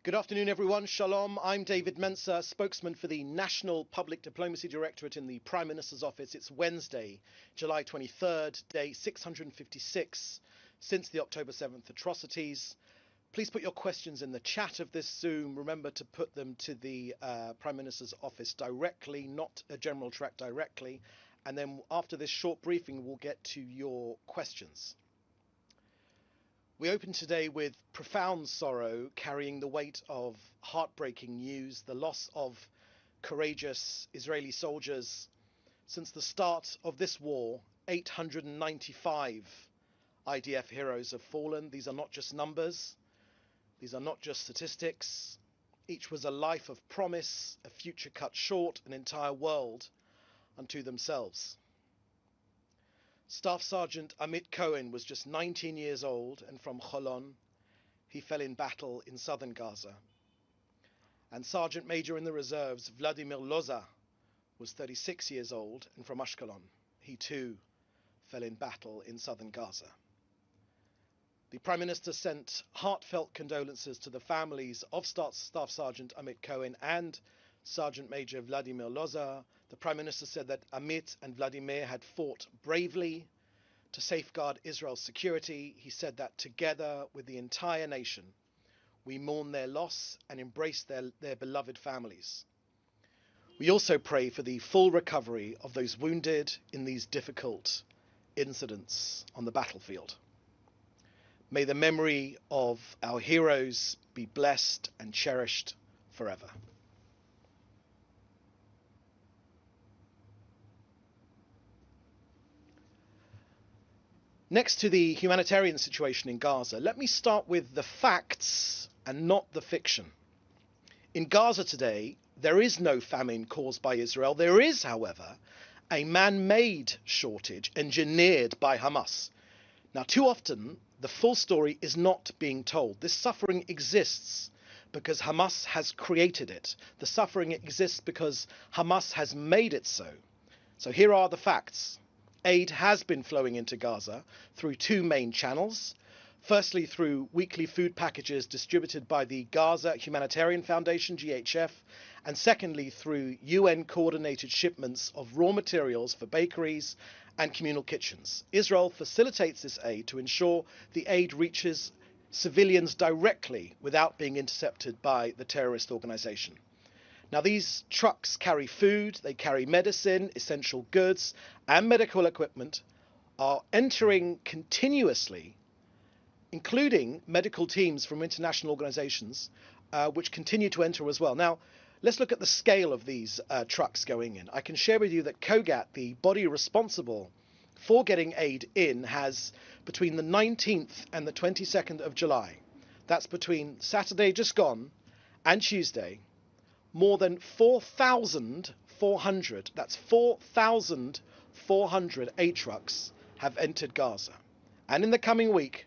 Good afternoon, everyone. Shalom. I'm David Mencer, spokesman for the National Public Diplomacy Directorate in the Prime Minister's Office. It's Wednesday, July 23rd, day 656 since the October 7th atrocities. Please put your questions in the chat of this Zoom. Remember to put them to the Prime Minister's Office directly, not a general track directly. And then after this short briefing, we'll get to your questions. We open today with profound sorrow, carrying the weight of heartbreaking news, the loss of courageous Israeli soldiers. Since the start of this war, 895 IDF heroes have fallen. These are not just numbers. These are not just statistics. Each was a life of promise, a future cut short, an entire world unto themselves. Staff Sergeant Amit Cohen was just 19 years old and from Holon. He fell in battle in southern Gaza. And Sergeant Major in the reserves Vladimir Loza was 36 years old and from Ashkelon. He too fell in battle in southern Gaza. The Prime Minister sent heartfelt condolences to the families of Staff Sergeant Amit Cohen and Sergeant Major Vladimir Loza. The Prime Minister said that Amit and Vladimir had fought bravely to safeguard Israel's security. He said that together with the entire nation, we mourn their loss and embrace their beloved families. We also pray for the full recovery of those wounded in these difficult incidents on the battlefield. May the memory of our heroes be blessed and cherished forever. Next to the humanitarian situation in Gaza, let me start with the facts and not the fiction. In Gaza today, there is no famine caused by Israel. There is, however, a man-made shortage engineered by Hamas. Now, too often, the full story is not being told. This suffering exists because Hamas has created it. The suffering exists because Hamas has made it so. So here are the facts. Aid has been flowing into Gaza through two main channels. Firstly, through weekly food packages distributed by the Gaza Humanitarian Foundation, GHF, and secondly, through UN-coordinated shipments of raw materials for bakeries and communal kitchens. Israel facilitates this aid to ensure the aid reaches civilians directly without being intercepted by the terrorist organization. Now, these trucks carry food, they carry medicine, essential goods, and medical equipment, are entering continuously, including medical teams from international organizations, which continue to enter as well. Now, let's look at the scale of these trucks going in. I can share with you that COGAT, the body responsible for getting aid in, has between the 19th and the 22nd of July, that's between Saturday just gone and Tuesday, more than 4,400, that's 4,400 aid trucks have entered Gaza. And in the coming week,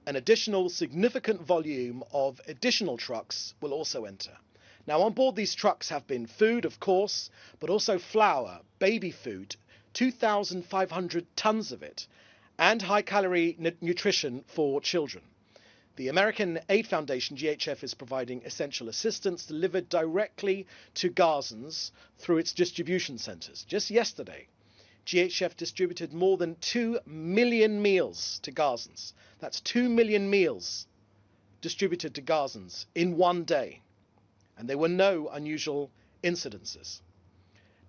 an additional significant volume of additional trucks will also enter. Now, on board these trucks have been food, of course, but also flour, baby food, 2,500 tons of it, and high-calorie nutrition for children. The American Aid Foundation, GHF, is providing essential assistance delivered directly to Gazans through its distribution centers. Just yesterday, GHF distributed more than 2 million meals to Gazans. That's 2 million meals distributed to Gazans in one day. And there were no unusual incidences.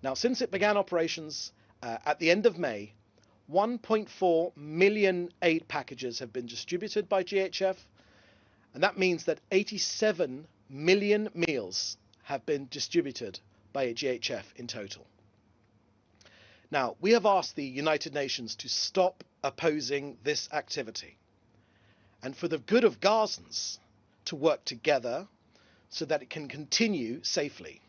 Now, since it began operations at the end of May, 1.4 million aid packages have been distributed by GHF. And that means that 87 million meals have been distributed by GHF in total. Now, we have asked the United Nations to stop opposing this activity and for the good of Gazans to work together so that it can continue safely.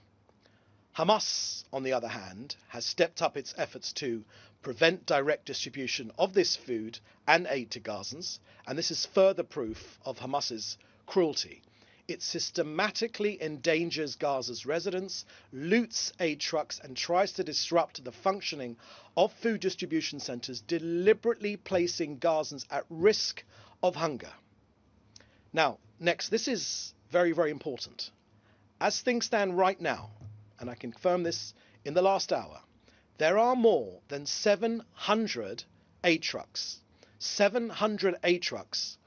Hamas, on the other hand, has stepped up its efforts to prevent direct distribution of this food and aid to Gazans, and this is further proof of Hamas's cruelty. It systematically endangers Gaza's residents, loots aid trucks, and tries to disrupt the functioning of food distribution centers, deliberately placing Gazans at risk of hunger. Now, next, this is very, very important. As things stand right now, and I confirm this in the last hour, there are more than 700 aid trucks, 700 aid trucks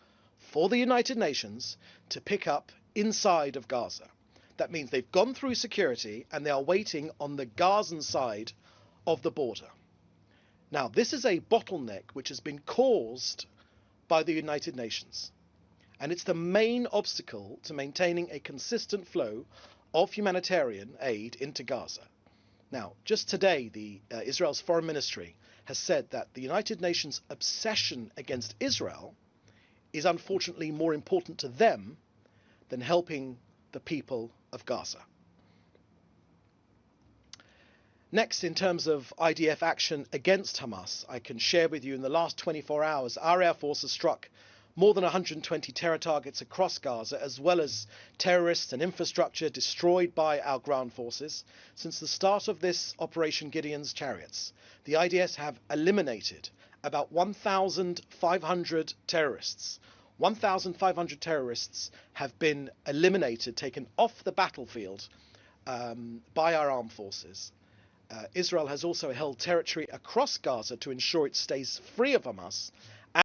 for the United Nations to pick up inside of Gaza. That means they've gone through security and they are waiting on the Gazan side of the border. Now, this is a bottleneck which has been caused by the United Nations, and it's the main obstacle to maintaining a consistent flow of humanitarian aid into Gaza. Now, just today, Israel's foreign ministry has said that the United Nations' obsession against Israel is unfortunately more important to them than helping the people of Gaza. Next, in terms of IDF action against Hamas, I can share with you in the last 24 hours, our Air Force has struck more than 120 terror targets across Gaza, as well as terrorists and infrastructure destroyed by our ground forces. Since the start of this Operation Gideon's Chariots, the IDF have eliminated about 1,500 terrorists. 1,500 terrorists have been eliminated, taken off the battlefield by our armed forces. Israel has also held territory across Gaza to ensure it stays free of Hamas,